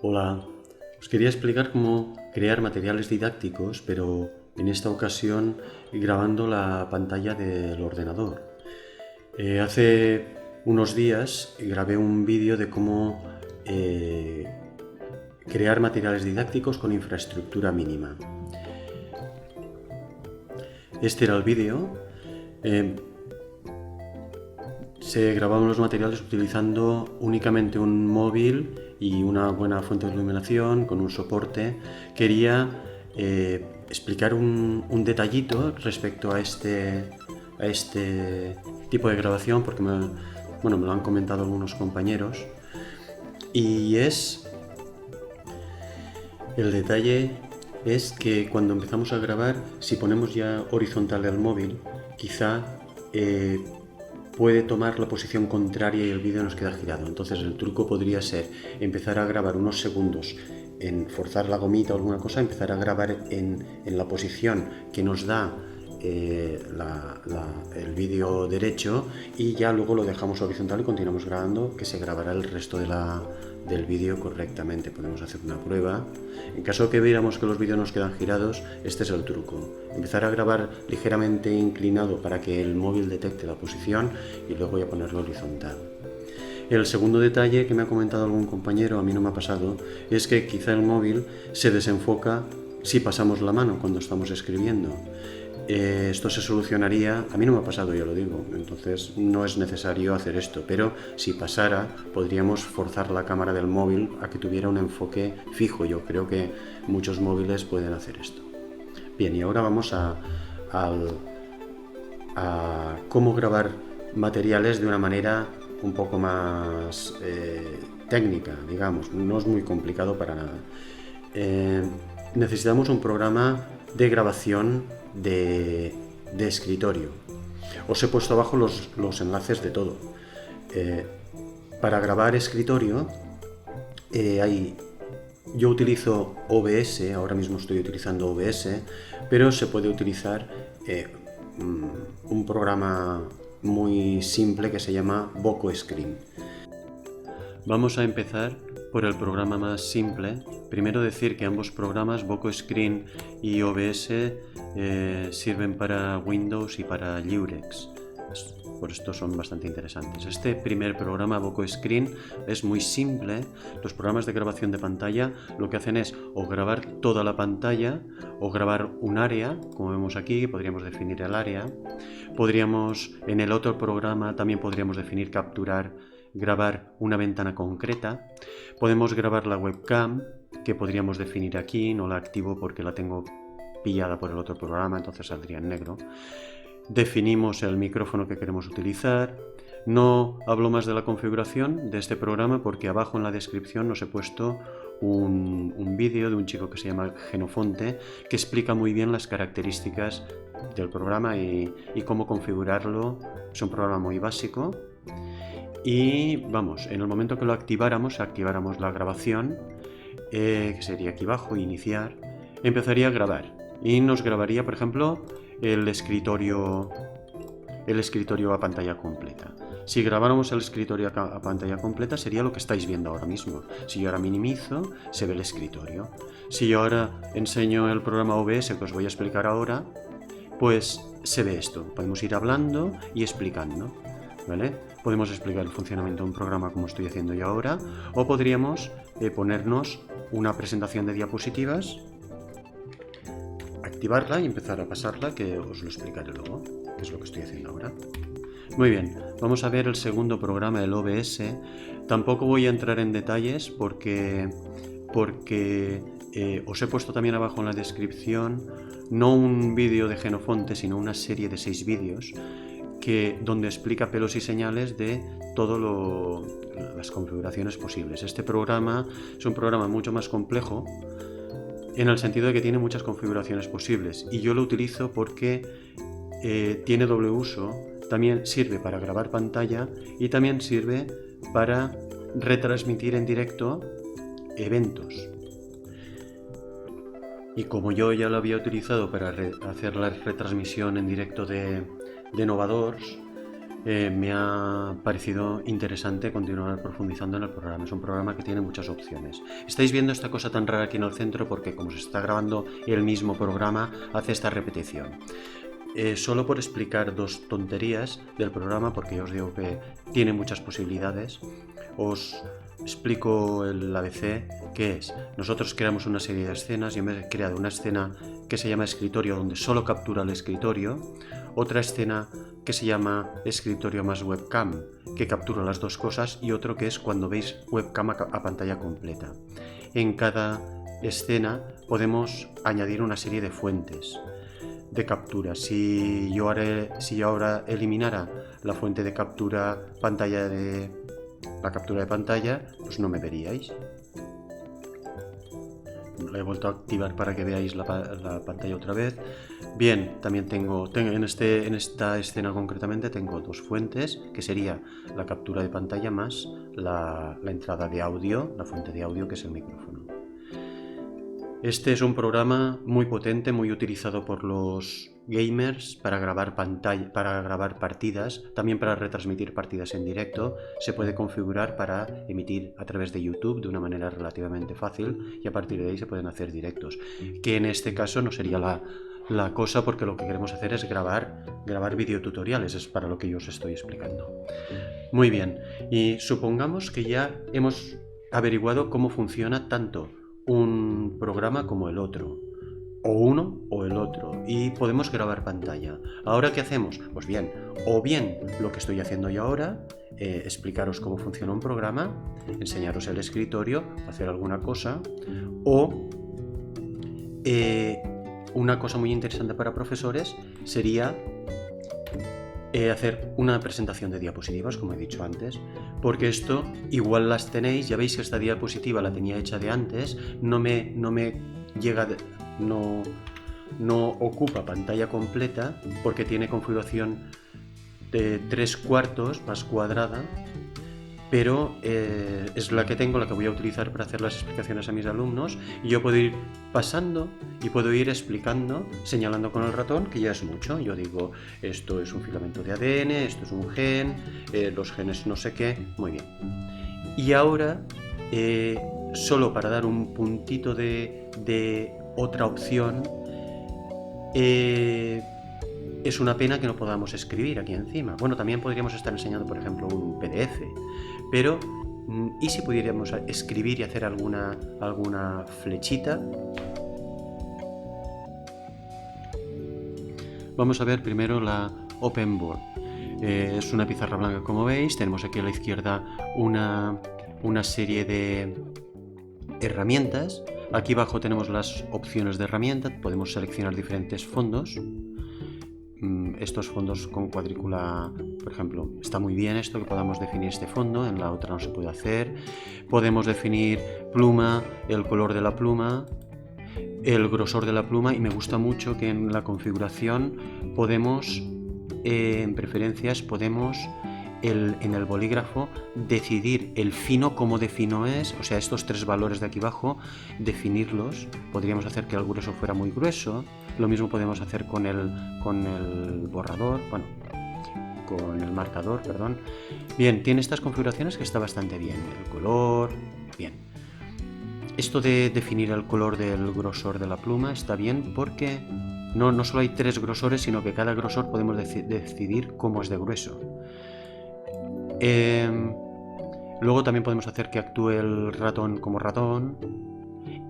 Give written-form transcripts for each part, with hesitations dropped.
Hola, os quería explicar cómo crear materiales didácticos, pero en esta ocasión grabando la pantalla del ordenador. Hace unos días grabé un vídeo de cómo crear materiales didácticos con infraestructura mínima. Este era el vídeo. Se grababan los materiales utilizando únicamente un móvil y una buena fuente de iluminación con un soporte. Quería explicar un detallito respecto a este tipo de grabación porque me lo han comentado algunos compañeros, y el detalle es que cuando empezamos a grabar, si ponemos ya horizontal el móvil, quizá puede tomar la posición contraria y el vídeo nos queda girado. Entonces el truco podría ser empezar a grabar unos segundos, en forzar la gomita o alguna cosa, empezar a grabar en la posición que nos da el vídeo derecho, y ya luego lo dejamos horizontal y continuamos grabando, que se grabará el resto del vídeo correctamente. Podemos hacer una prueba. En caso que viéramos que los vídeos nos quedan girados, este es el truco: empezar a grabar ligeramente inclinado para que el móvil detecte la posición y luego ya ponerlo horizontal. El segundo detalle que me ha comentado algún compañero, a mí no me ha pasado, es que quizá el móvil se desenfoca si pasamos la mano cuando estamos escribiendo. Esto se solucionaría, a mí no me ha pasado, ya lo digo, entonces no es necesario hacer esto, pero si pasara podríamos forzar la cámara del móvil a que tuviera un enfoque fijo. Yo creo que muchos móviles pueden hacer esto. Bien, y ahora vamos a cómo grabar materiales de una manera un poco más técnica, digamos. No es muy complicado para nada. Necesitamos un programa de grabación de escritorio. Os he puesto abajo los enlaces de todo. Para grabar escritorio yo utilizo OBS, ahora mismo estoy utilizando OBS, pero se puede utilizar un programa muy simple que se llama VocoScreen. Vamos a empezar por el programa más simple. Primero decir que ambos programas, VocoScreen y OBS, sirven para Windows y para Librex. Por esto son bastante interesantes. Este primer programa, VocoScreen, es muy simple. Los programas de grabación de pantalla lo que hacen es o grabar toda la pantalla o grabar un área, como vemos aquí, podríamos definir el área. En el otro programa también podríamos definir, grabar una ventana concreta. Podemos grabar la webcam, que podríamos definir aquí. No la activo porque la tengo pillada por el otro programa, entonces saldría en negro. Definimos el micrófono que queremos utilizar. No hablo más de la configuración de este programa porque abajo en la descripción os he puesto un vídeo de un chico que se llama Genofonte, que explica muy bien las características del programa y cómo configurarlo. Es un programa muy básico. Y vamos, en el momento que lo activáramos la grabación, que sería aquí abajo, iniciar, empezaría a grabar y nos grabaría, por ejemplo, el escritorio a pantalla completa. Si grabáramos el escritorio a pantalla completa, sería lo que estáis viendo ahora mismo. Si yo ahora minimizo, se ve el escritorio. Si yo ahora enseño el programa OBS, que os voy a explicar ahora, pues se ve esto. Podemos ir hablando y explicando, ¿vale? Podemos explicar el funcionamiento de un programa como estoy haciendo yo ahora, o podríamos ponernos una presentación de diapositivas, activarla y empezar a pasarla, que os lo explicaré luego, que es lo que estoy haciendo ahora. Muy bien, vamos a ver el segundo programa, el OBS. Tampoco voy a entrar en detalles porque os he puesto también abajo en la descripción no un vídeo de Genofonte, sino una serie de 6 vídeos donde explica pelos y señales de todas las configuraciones posibles. Este programa es un programa mucho más complejo en el sentido de que tiene muchas configuraciones posibles, y yo lo utilizo porque tiene doble uso. También sirve para grabar pantalla y también sirve para retransmitir en directo eventos. Y como yo ya lo había utilizado para hacer la retransmisión en directo de Novadors, me ha parecido interesante continuar profundizando en el programa. Es un programa que tiene muchas opciones. Estáis viendo esta cosa tan rara aquí en el centro porque como se está grabando el mismo programa, hace esta repetición. Solo por explicar dos tonterías del programa, porque ya os digo que tiene muchas posibilidades, os explico el ABC, que es: nosotros creamos una serie de escenas. Yo me he creado una escena que se llama escritorio, donde solo captura el escritorio, otra escena que se llama escritorio más webcam, que captura las dos cosas, y otro que es cuando veis webcam a pantalla completa. En cada escena podemos añadir una serie de fuentes de captura. Si yo ahora eliminara la fuente de captura pantalla la captura de pantalla, pues no me veríais. La he vuelto a activar para que veáis la pantalla otra vez. Bien, también tengo en esta escena concretamente tengo dos fuentes, que sería la captura de pantalla más la entrada de audio, la fuente de audio, que es el micrófono. Este es un programa muy potente, muy utilizado por los gamers para grabar partidas, también para retransmitir partidas en directo. Se puede configurar para emitir a través de YouTube de una manera relativamente fácil, y a partir de ahí se pueden hacer directos, que en este caso no sería la cosa, porque lo que queremos hacer es grabar videotutoriales, es para lo que yo os estoy explicando. Muy bien, y supongamos que ya hemos averiguado cómo funciona tanto un programa como el otro, o uno o el otro, y podemos grabar pantalla. ¿Ahora qué hacemos? Pues bien, o bien lo que estoy haciendo yo ahora, explicaros cómo funciona un programa, enseñaros el escritorio, hacer alguna cosa, o una cosa muy interesante para profesores sería hacer una presentación de diapositivas, como he dicho antes, porque esto igual las tenéis. Ya veis que esta diapositiva la tenía hecha de antes, no ocupa pantalla completa porque tiene configuración de 3/4 más cuadrada, pero es la que tengo, la que voy a utilizar para hacer las explicaciones a mis alumnos, y yo puedo ir pasando y puedo ir explicando, señalando con el ratón, que ya es mucho. Yo digo, esto es un filamento de ADN, esto es un gen, los genes no sé qué. Muy bien. Y ahora, solo para dar un puntito de otra opción, es una pena que no podamos escribir aquí encima. Bueno, también podríamos estar enseñando, por ejemplo, un PDF, pero ¿y si pudiéramos escribir y hacer alguna flechita? Vamos a ver primero la Open Board. Es una pizarra blanca, como veis. Tenemos aquí a la izquierda una serie de herramientas. Aquí abajo tenemos las opciones de herramienta. Podemos seleccionar diferentes fondos. Estos fondos con cuadrícula, por ejemplo, está muy bien esto, que podamos definir este fondo. En la otra no se puede hacer. Podemos definir pluma, el color de la pluma, el grosor de la pluma, y me gusta mucho que en la configuración podemos, en preferencias, podemos en el bolígrafo decidir el fino, cómo de fino es, o sea, estos tres valores de aquí abajo, definirlos. Podríamos hacer que el grueso fuera muy grueso. Lo mismo podemos hacer con el borrador, bueno, con el marcador, perdón. Bien, tiene estas configuraciones que está bastante bien. El color, bien. Esto de definir el color del grosor de la pluma está bien, porque no solo hay tres grosores, sino que cada grosor podemos decidir cómo es de grueso. Luego también podemos hacer que actúe el ratón como ratón.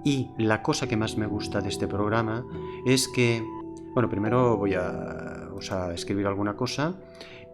Y la cosa que más me gusta de este programa es que, bueno, primero voy a escribir alguna cosa,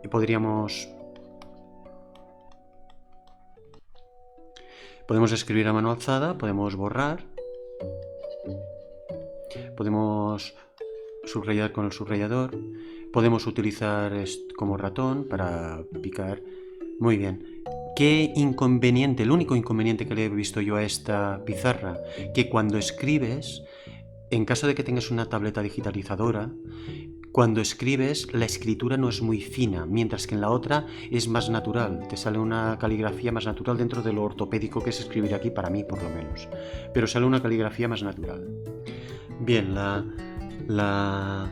y podemos escribir a mano alzada, podemos borrar, podemos subrayar con el subrayador, podemos utilizar como ratón para picar. Muy bien. ¿Qué inconveniente? El único inconveniente que le he visto yo a esta pizarra, que cuando escribes, en caso de que tengas una tableta digitalizadora, cuando escribes la escritura no es muy fina, mientras que en la otra es más natural, te sale una caligrafía más natural dentro de lo ortopédico que es escribir aquí, para mí por lo menos, pero sale una caligrafía más natural. Bien, la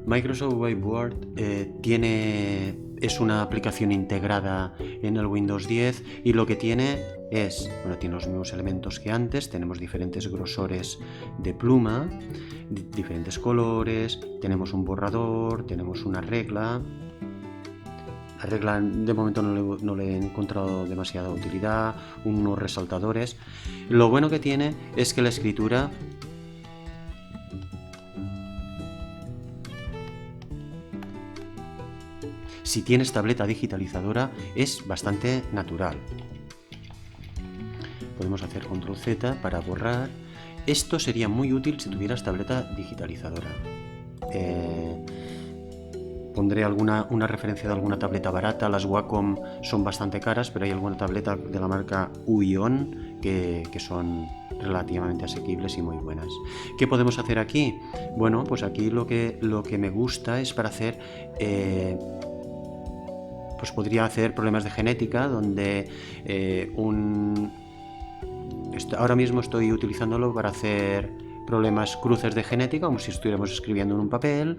Microsoft Whiteboard es una aplicación integrada en el Windows 10 y lo que tiene tiene los mismos elementos que antes, tenemos diferentes grosores de pluma, diferentes colores, tenemos un borrador, tenemos una regla. La regla de momento no le he encontrado demasiada utilidad, unos resaltadores. Lo bueno que tiene es que la escritura si tienes tableta digitalizadora es bastante natural. Podemos hacer control Z para borrar. Esto sería muy útil si tuvieras tableta digitalizadora. Pondré una referencia de alguna tableta barata. Las Wacom son bastante caras, pero hay alguna tableta de la marca Uion que son relativamente asequibles y muy buenas. ¿Qué podemos hacer aquí? Bueno, pues aquí lo que me gusta es para hacer... pues podría hacer problemas de genética donde ahora mismo estoy utilizándolo para hacer problemas cruces de genética, como si estuviéramos escribiendo en un papel,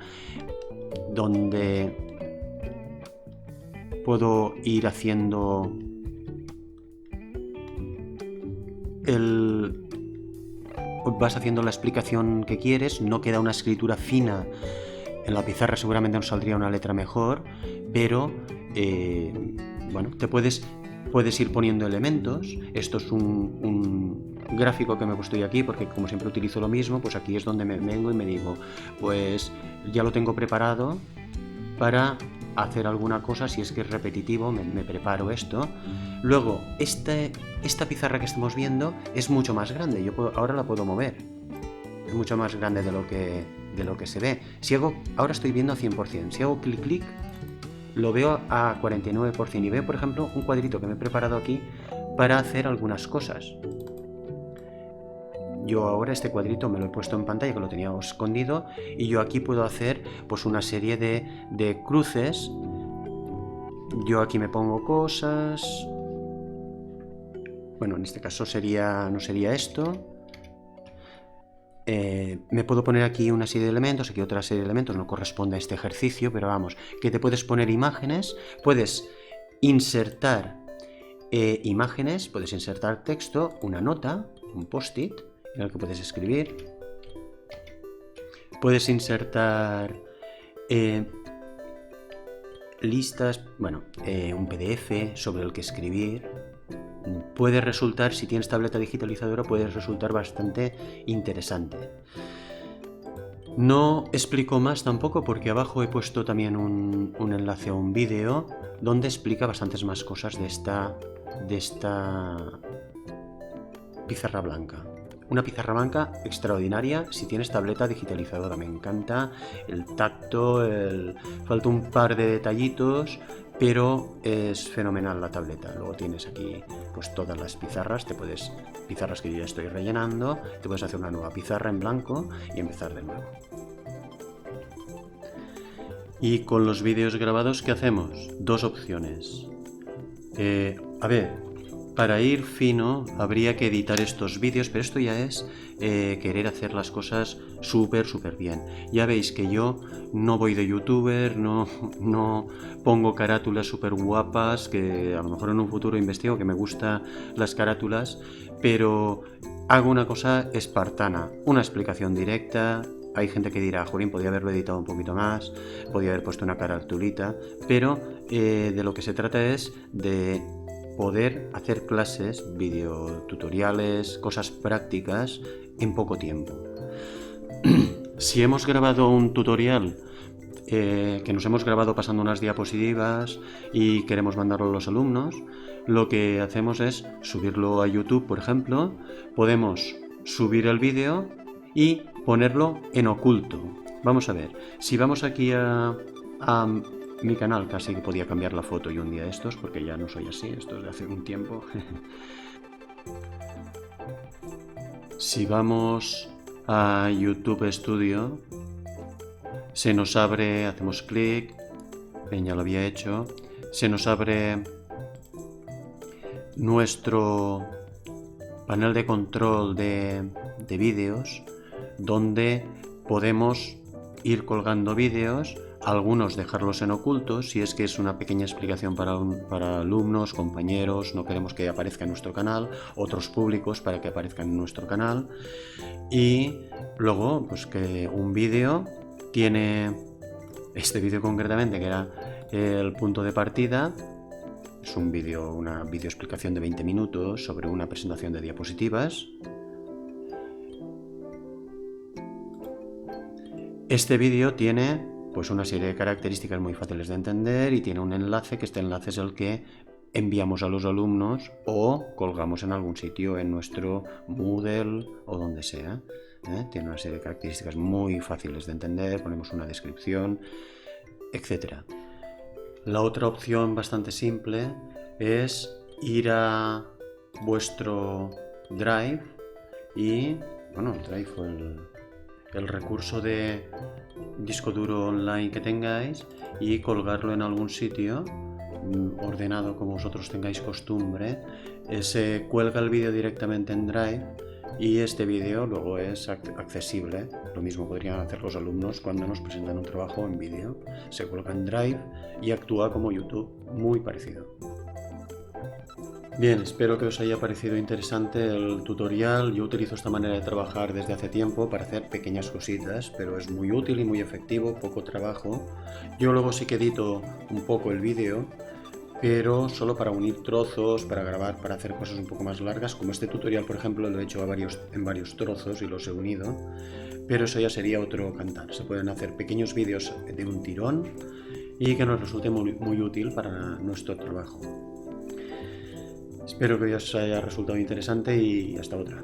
donde puedo ir haciendo vas haciendo la explicación que quieres, no queda una escritura fina. En la pizarra seguramente nos saldría una letra mejor, pero bueno, puedes ir poniendo elementos. Esto es un gráfico que me he puesto yo aquí porque como siempre utilizo lo mismo, pues aquí es donde me vengo y me digo, pues ya lo tengo preparado para hacer alguna cosa. Si es que es repetitivo, me preparo esto. Luego, esta pizarra que estamos viendo es mucho más grande. Ahora la puedo mover. Es mucho más grande de lo que se ve. Ahora estoy viendo a 100%. Si hago clic, lo veo a 49% y veo, por ejemplo, un cuadrito que me he preparado aquí para hacer algunas cosas. Yo ahora este cuadrito me lo he puesto en pantalla, que lo tenía escondido, y yo aquí puedo hacer pues una serie de cruces. Yo aquí me pongo cosas. Bueno, en este caso no sería esto. Me puedo poner aquí una serie de elementos, aquí otra serie de elementos, no corresponde a este ejercicio, pero vamos, que te puedes poner imágenes, puedes insertar imágenes, puedes insertar texto, una nota, un post-it en el que puedes escribir, puedes insertar listas, un PDF sobre el que escribir. Puede resultar, si tienes tableta digitalizadora, puede resultar bastante interesante. No explico más tampoco porque abajo he puesto también un enlace a un vídeo donde explica bastantes más cosas de esta pizarra blanca. Una pizarra blanca extraordinaria si tienes tableta digitalizadora. Me encanta el tacto, falta un par de detallitos, pero es fenomenal la tableta. Luego tienes aquí pues todas las pizarras, pizarras que yo ya estoy rellenando, te puedes hacer una nueva pizarra en blanco y empezar de nuevo. Y con los vídeos grabados, ¿qué hacemos? Dos opciones. Para ir fino habría que editar estos vídeos, pero esto ya es querer hacer las cosas súper bien. Ya veis que yo no voy de youtuber, no pongo carátulas súper guapas, que a lo mejor en un futuro investigo, que me gustan las carátulas, pero hago una cosa espartana, una explicación directa. Hay gente que dirá, Jurín, podría haberlo editado un poquito más, podría haber puesto una carátulita, pero de lo que se trata es de poder hacer clases, videotutoriales, cosas prácticas en poco tiempo. Si hemos grabado un tutorial que nos hemos grabado pasando unas diapositivas y queremos mandarlo a los alumnos, lo que hacemos es subirlo a YouTube, por ejemplo. Podemos subir el vídeo y ponerlo en oculto. Vamos a ver, si vamos aquí a mi canal, casi que podía cambiar la foto y un día de estos, porque ya no soy así, esto es de hace un tiempo. Si vamos a YouTube Studio, se nos abre, hacemos clic, ya lo había hecho, se nos abre nuestro panel de control de vídeos, donde podemos ir colgando vídeos, algunos dejarlos en oculto, si es que es una pequeña explicación para alumnos, compañeros, no queremos que aparezca en nuestro canal, otros públicos para que aparezcan en nuestro canal, y luego pues que un vídeo tiene, este vídeo concretamente que era el punto de partida, es un vídeo, una vídeo explicación de 20 minutos sobre una presentación de diapositivas. Este vídeo tiene pues una serie de características muy fáciles de entender y tiene un enlace, que este enlace es el que enviamos a los alumnos o colgamos en algún sitio en nuestro Moodle o donde sea. Tiene una serie de características muy fáciles de entender, ponemos una descripción, etc. La otra opción bastante simple es ir a vuestro Drive y, bueno, el Drive o el recurso de disco duro online que tengáis y colgarlo en algún sitio ordenado como vosotros tengáis costumbre. Se cuelga el vídeo directamente en Drive y este vídeo luego es accesible. Lo mismo podrían hacer los alumnos cuando nos presentan un trabajo en vídeo. Se cuelga en Drive y actúa como YouTube, muy parecido. Bien, espero que os haya parecido interesante el tutorial. Yo utilizo esta manera de trabajar desde hace tiempo para hacer pequeñas cositas, pero es muy útil y muy efectivo, poco trabajo. Yo luego sí que edito un poco el vídeo, pero solo para unir trozos, para grabar, para hacer cosas un poco más largas, como este tutorial, por ejemplo, lo he hecho en varios trozos y los he unido, pero eso ya sería otro cantar. Se pueden hacer pequeños vídeos de un tirón y que nos resulte muy útil para nuestro trabajo. Espero que os haya resultado interesante y hasta otra.